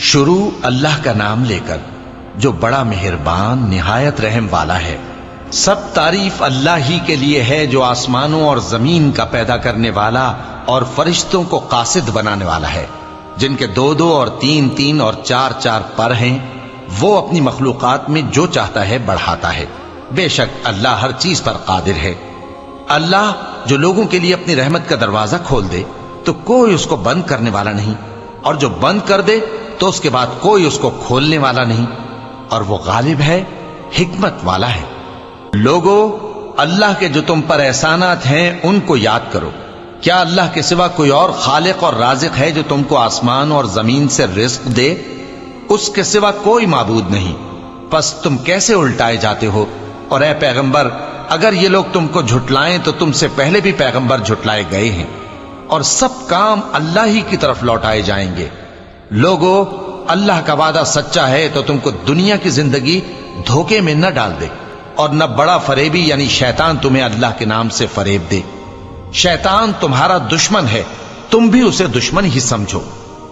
شروع اللہ کا نام لے کر جو بڑا مہربان نہایت رحم والا ہے۔ سب تعریف اللہ ہی کے لیے ہے جو آسمانوں اور زمین کا پیدا کرنے والا اور فرشتوں کو قاصد بنانے والا ہے، جن کے 2 اور 3 اور 4 پر ہیں۔ وہ اپنی مخلوقات میں جو چاہتا ہے بڑھاتا ہے، بے شک اللہ ہر چیز پر قادر ہے۔ اللہ جو لوگوں کے لیے اپنی رحمت کا دروازہ کھول دے تو کوئی اس کو بند کرنے والا نہیں، اور جو بند کر دے تو اس کے بعد کوئی اس کو کھولنے والا نہیں، اور وہ غالب ہے، حکمت والا ہے۔ لوگو، اللہ کے جو تم پر احسانات ہیں ان کو یاد کرو۔ کیا اللہ کے سوا کوئی اور خالق اور رازق ہے جو تم کو آسمان اور زمین سے رزق دے؟ اس کے سوا کوئی معبود نہیں، پس تم کیسے الٹائے جاتے ہو؟ اور اے پیغمبر، اگر یہ لوگ تم کو جھٹلائیں تو تم سے پہلے بھی پیغمبر جھٹلائے گئے ہیں، اور سب کام اللہ ہی کی طرف لوٹائے جائیں گے۔ لوگو، اللہ کا وعدہ سچا ہے تو تم کو دنیا کی زندگی دھوکے میں نہ ڈال دے، اور نہ بڑا فریبی یعنی شیطان تمہیں اللہ کے نام سے فریب دے۔ شیطان تمہارا دشمن ہے، تم بھی اسے دشمن ہی سمجھو۔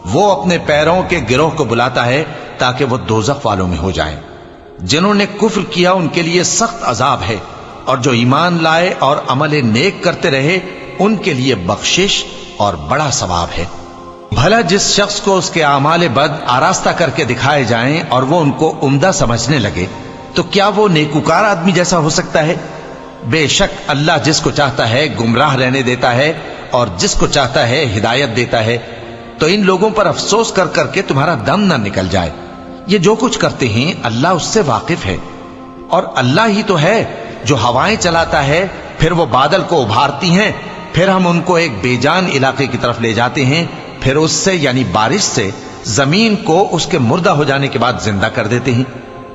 وہ اپنے پیروں کے گروہ کو بلاتا ہے تاکہ وہ دوزخ والوں میں ہو جائیں۔ جنہوں نے کفر کیا ان کے لیے سخت عذاب ہے، اور جو ایمان لائے اور عمل نیک کرتے رہے ان کے لیے بخشش اور بڑا ثواب ہے۔ بھلا جس شخص کو اس کے اعمال بد آراستہ کر کے دکھائے جائیں اور وہ ان کو عمدہ سمجھنے لگے تو کیا وہ نیکوکار آدمی جیسا ہو سکتا ہے؟ بے شک اللہ جس کو چاہتا ہے گمراہ رہنے دیتا ہے اور جس کو چاہتا ہے ہدایت دیتا ہے۔ تو ان لوگوں پر افسوس کر کر کے تمہارا دم نہ نکل جائے۔ یہ جو کچھ کرتے ہیں اللہ اس سے واقف ہے، اور اللہ ہی تو ہے جو ہوائیں چلاتا ہے، پھر وہ بادل کو ابھارتی ہیں، پھر ہم ان کو ایک بے جان علاقے کی طرف لے جاتے ہیں، پھر اس سے یعنی بارش سے زمین کو اس کے مردہ ہو جانے کے بعد زندہ کر دیتے ہیں۔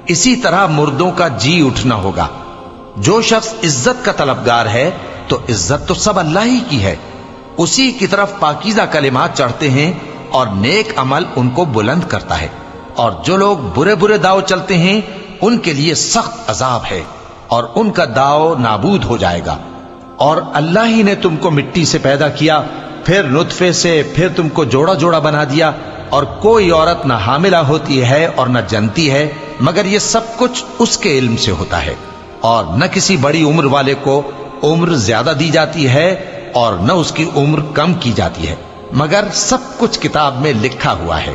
اسی طرح مردوں کا جی اٹھنا ہوگا۔ جو شخص عزت کا طلبگار ہے تو عزت تو سب اللہ ہی کی ہے، اسی کی طرف پاکیزہ کلمات چڑھتے ہیں اور نیک عمل ان کو بلند کرتا ہے، اور جو لوگ برے برے داؤ چلتے ہیں ان کے لیے سخت عذاب ہے، اور ان کا داؤ نابود ہو جائے گا۔ اور اللہ ہی نے تم کو مٹی سے پیدا کیا، پھر نطفے سے، پھر تم کو جوڑا جوڑا بنا دیا، اور کوئی عورت نہ حاملہ ہوتی ہے اور نہ جنتی ہے مگر یہ سب کچھ اس کے علم سے ہوتا ہے، اور نہ کسی بڑی عمر والے کو عمر زیادہ دی جاتی ہے اور نہ اس کی عمر کم کی جاتی ہے، مگر سب کچھ کتاب میں لکھا ہوا ہے۔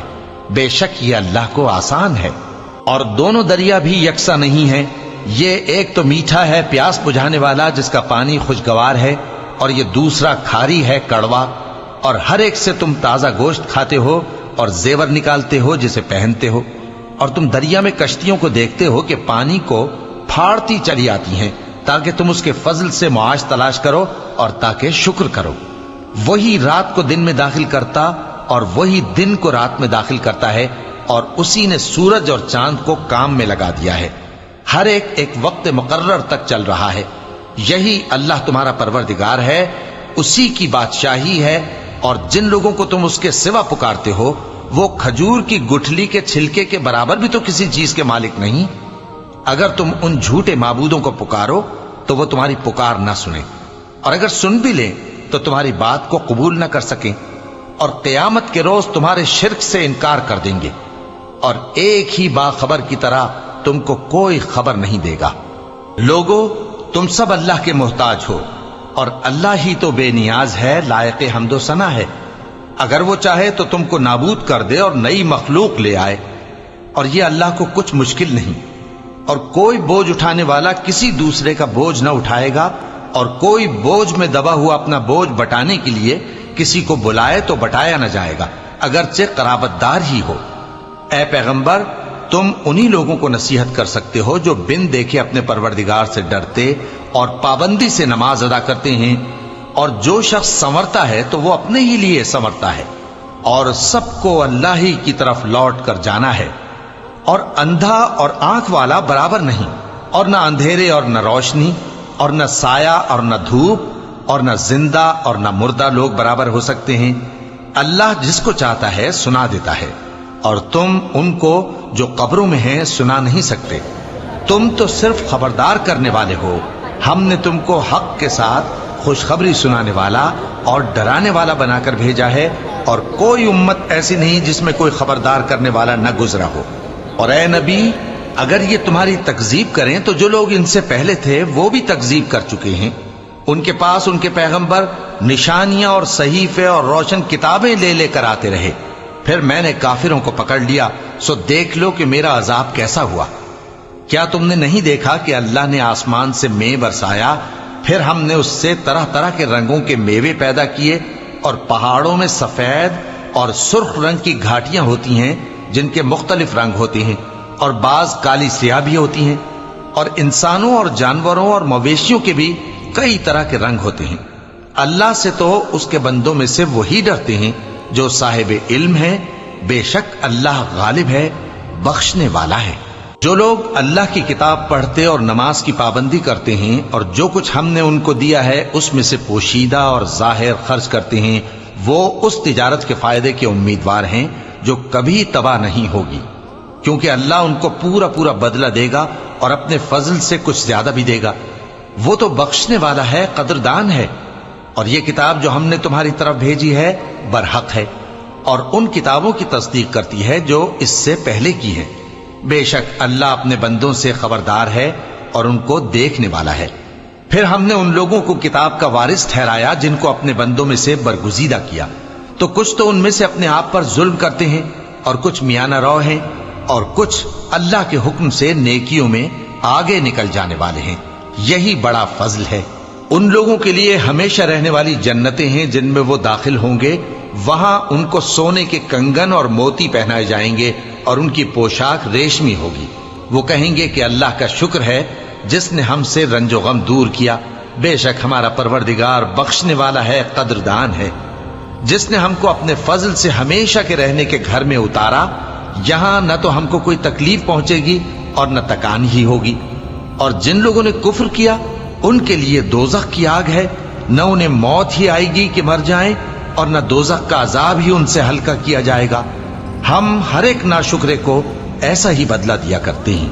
بے شک یہ اللہ کو آسان ہے۔ اور دونوں دریا بھی یکساں نہیں ہیں، یہ ایک تو میٹھا ہے پیاس بجھانے والا جس کا پانی خوشگوار ہے، اور یہ دوسرا کھاری ہے کڑوا، اور ہر ایک سے تم تازہ گوشت کھاتے ہو اور زیور نکالتے ہو جسے پہنتے ہو۔ اور تم دریا میں کشتیوں کو دیکھتے ہو کہ پانی کو پھاڑتی چلی آتی ہیں تاکہ تم اس کے فضل سے معاش تلاش کرو اور تاکہ شکر کرو۔ وہی رات کو دن میں داخل کرتا اور وہی دن کو رات میں داخل کرتا ہے، اور اسی نے سورج اور چاند کو کام میں لگا دیا ہے، ہر ایک وقت مقرر تک چل رہا ہے۔ یہی اللہ تمہارا پروردگار ہے، اسی کی بادشاہی ہے، اور جن لوگوں کو تم اس کے سوا پکارتے ہو وہ کھجور کی گٹھلی کے چھلکے کے برابر بھی تو کسی چیز کے مالک نہیں۔ اگر تم ان جھوٹے معبودوں کو پکارو تو وہ تمہاری پکار نہ سنیں، اور اگر سن بھی لیں تو تمہاری بات کو قبول نہ کر سکیں، اور قیامت کے روز تمہارے شرک سے انکار کر دیں گے، اور ایک ہی باخبر کی طرح تم کو کوئی خبر نہیں دے گا۔ لوگو، تم سب اللہ کے محتاج ہو، اور اللہ ہی تو بے نیاز ہے، لائق حمد و ثنا ہے۔ اگر وہ چاہے تو تم کو نابود کر دے اور نئی مخلوق لے آئے، اور یہ اللہ کو کچھ مشکل نہیں۔ اور کوئی بوجھ اٹھانے والا کسی دوسرے کا بوجھ نہ اٹھائے گا، اور کوئی بوجھ میں دبا ہوا اپنا بوجھ بٹانے کے لیے کسی کو بلائے تو بٹایا نہ جائے گا، اگرچہ قرابت دار ہی ہو۔ اے پیغمبر، تم انہی لوگوں کو نصیحت کر سکتے ہو جو بن دیکھے اپنے پروردگار سے ڈرتے اور پابندی سے نماز ادا کرتے ہیں، اور جو شخص سنورتا ہے تو وہ اپنے ہی لیے سنورتا ہے، اور سب کو اللہ ہی کی طرف لوٹ کر جانا ہے۔ اور اندھا اور آنکھ والا برابر نہیں، اور نہ اندھیرے اور نہ روشنی، اور نہ سایہ اور نہ دھوپ، اور نہ زندہ اور نہ مردہ لوگ برابر ہو سکتے ہیں۔ اللہ جس کو چاہتا ہے سنا دیتا ہے، اور تم ان کو جو قبروں میں ہیں سنا نہیں سکتے۔ تم تو صرف خبردار کرنے والے ہو، ہم نے تم کو حق کے ساتھ خوشخبری سنانے والا اور ڈرانے والا بنا کر بھیجا ہے، اور کوئی امت ایسی نہیں جس میں کوئی خبردار کرنے والا نہ گزرا ہو۔ اور اے نبی، اگر یہ تمہاری تکذیب کریں تو جو لوگ ان سے پہلے تھے وہ بھی تکذیب کر چکے ہیں۔ ان کے پاس ان کے پیغمبر نشانیاں اور صحیفے اور روشن کتابیں لے لے کر آتے رہے، پھر میں نے کافروں کو پکڑ لیا، سو دیکھ لو کہ میرا عذاب کیسا ہوا۔ کیا تم نے نہیں دیکھا کہ اللہ نے آسمان سے مے برسایا، پھر ہم نے اس سے طرح طرح کے رنگوں کے میوے پیدا کیے، اور پہاڑوں میں سفید اور سرخ رنگ کی گھاٹیاں ہوتی ہیں جن کے مختلف رنگ ہوتے ہیں، اور بعض کالی سیاہ بھی ہوتی ہیں، اور انسانوں اور جانوروں اور مویشیوں کے بھی کئی طرح کے رنگ ہوتے ہیں۔ اللہ سے تو اس کے بندوں میں سے وہی ڈرتے ہیں جو صاحب علم ہے، بے شک اللہ غالب ہے، بخشنے والا ہے۔ جو لوگ اللہ کی کتاب پڑھتے اور نماز کی پابندی کرتے ہیں اور جو کچھ ہم نے ان کو دیا ہے اس میں سے پوشیدہ اور ظاہر خرچ کرتے ہیں، وہ اس تجارت کے فائدے کے امیدوار ہیں جو کبھی تباہ نہیں ہوگی، کیونکہ اللہ ان کو پورا پورا بدلہ دے گا اور اپنے فضل سے کچھ زیادہ بھی دے گا۔ وہ تو بخشنے والا ہے، قدردان ہے۔ اور یہ کتاب جو ہم نے تمہاری طرف بھیجی ہے برحق ہے، اور ان کتابوں کی تصدیق کرتی ہے جو اس سے پہلے کی ہے۔ بے شک اللہ اپنے بندوں سے خبردار ہے اور ان کو دیکھنے والا ہے۔ پھر ہم نے ان لوگوں کو کتاب کا وارث ٹھہرایا جن کو اپنے بندوں میں سے برگزیدہ کیا، تو کچھ تو ان میں سے اپنے آپ پر ظلم کرتے ہیں اور کچھ میانہ رو ہیں، اور کچھ اللہ کے حکم سے نیکیوں میں آگے نکل جانے والے ہیں۔ یہی بڑا فضل ہے۔ ان لوگوں کے لیے ہمیشہ رہنے والی جنتیں ہیں جن میں وہ داخل ہوں گے، وہاں ان کو سونے کے کنگن اور موتی پہنائے جائیں گے اور ان کی پوشاک ریشمی ہوگی۔ وہ کہیں گے کہ اللہ کا شکر ہے جس نے ہم سے رنج و غم دور کیا، بے شک ہمارا پروردگار بخشنے والا ہے، قدردان ہے۔ جس نے ہم کو اپنے فضل سے ہمیشہ کے رہنے کے گھر میں اتارا، یہاں نہ تو ہم کو کوئی تکلیف پہنچے گی اور نہ تکان ہی ہوگی۔ اور جن لوگوں نے کفر کیا ان کے لیے دوزخ کی آگ ہے، نہ انہیں موت ہی آئے گی کہ مر جائیں، اور نہ دوزخ کا عذاب ہی ان سے ہلکا کیا جائے گا۔ ہم ہر ایک ناشکرے کو ایسا ہی بدلہ دیا کرتے ہیں۔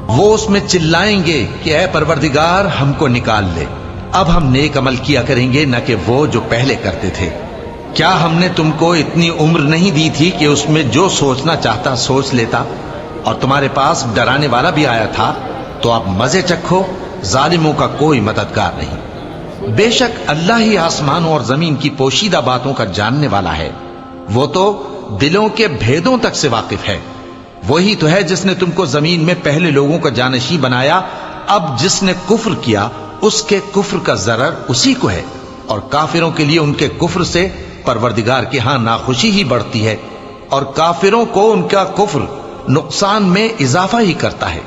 وہ اس میں چلائیں گے کہ اے پروردگار ہم کو نکال لے، اب ہم نیک عمل کیا کریں گے نہ کہ وہ جو پہلے کرتے تھے۔ کیا ہم نے تم کو اتنی عمر نہیں دی تھی کہ اس میں جو سوچنا چاہتا سوچ لیتا، اور تمہارے پاس ڈرانے والا بھی آیا تھا؟ تو اب مزے چکھو، ظالموں کا کوئی مددگار نہیں۔ بے شک اللہ ہی آسمانوں اور زمین کی پوشیدہ باتوں کا جاننے والا ہے، وہ تو دلوں کے بھیدوں تک سے واقف ہے۔ وہی تو ہے جس نے تم کو زمین میں پہلے لوگوں کا جانشین بنایا، اب جس نے کفر کیا اس کے کفر کا ضرر اسی کو ہے، اور کافروں کے لیے ان کے کفر سے پروردگار کے ہاں ناخوشی ہی بڑھتی ہے، اور کافروں کو ان کا کفر نقصان میں اضافہ ہی کرتا ہے۔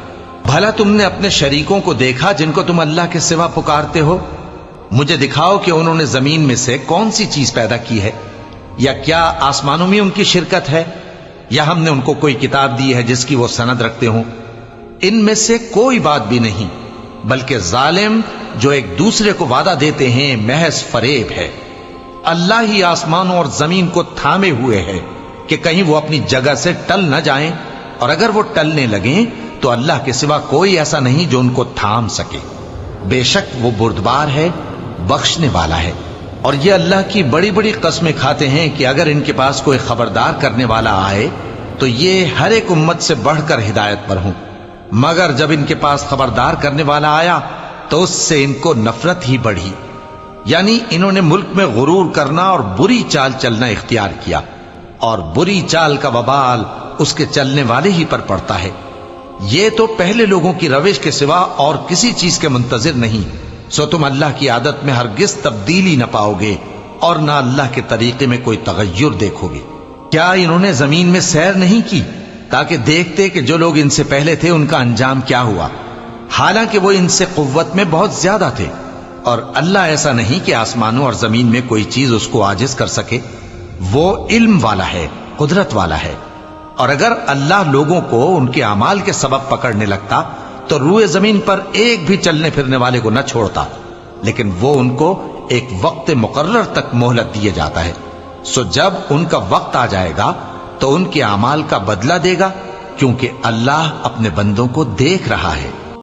بھلا تم نے اپنے شریکوں کو دیکھا جن کو تم اللہ کے سوا پکارتے ہو؟ مجھے دکھاؤ کہ انہوں نے زمین میں سے کون سی چیز پیدا کی ہے، یا کیا آسمانوں میں ان کی شرکت ہے، یا ہم نے ان کو کوئی کتاب دی ہے جس کی وہ سند رکھتے ہوں؟ ان میں سے کوئی بات بھی نہیں، بلکہ ظالم جو ایک دوسرے کو وعدہ دیتے ہیں محض فریب ہے۔ اللہ ہی آسمانوں اور زمین کو تھامے ہوئے ہے کہ کہیں وہ اپنی جگہ سے ٹل نہ جائیں، اور اگر وہ ٹلنے لگیں تو اللہ کے سوا کوئی ایسا نہیں جو ان کو تھام سکے۔ بے شک وہ بردبار ہے، بخشنے والا ہے۔ اور یہ اللہ کی بڑی بڑی قسمیں کھاتے ہیں کہ اگر ان کے پاس کوئی خبردار کرنے والا آئے تو یہ ہر ایک امت سے بڑھ کر ہدایت پر ہوں، مگر جب ان کے پاس خبردار کرنے والا آیا تو اس سے ان کو نفرت ہی بڑھی، یعنی انہوں نے ملک میں غرور کرنا اور بری چال چلنا اختیار کیا، اور بری چال کا وبال اس کے چلنے والے ہی پر پڑتا ہے۔ یہ تو پہلے لوگوں کی روش کے سوا اور کسی چیز کے منتظر نہیں، سو تم اللہ کی عادت میں ہرگز تبدیلی نہ پاؤ گے اور نہ اللہ کے طریقے میں کوئی تغیر دیکھو گے۔ کیا انہوں نے زمین میں سیر نہیں کی تاکہ دیکھتے کہ جو لوگ ان سے پہلے تھے ان کا انجام کیا ہوا، حالانکہ وہ ان سے قوت میں بہت زیادہ تھے؟ اور اللہ ایسا نہیں کہ آسمانوں اور زمین میں کوئی چیز اس کو عاجز کر سکے، وہ علم والا ہے، قدرت والا ہے۔ اور اگر اللہ لوگوں کو ان کے اعمال کے سبب پکڑنے لگتا تو روئے زمین پر ایک بھی چلنے پھرنے والے کو نہ چھوڑتا، لیکن وہ ان کو ایک وقت مقرر تک مہلت دیے جاتا ہے، سو جب ان کا وقت آ جائے گا تو ان کے اعمال کا بدلہ دے گا، کیونکہ اللہ اپنے بندوں کو دیکھ رہا ہے۔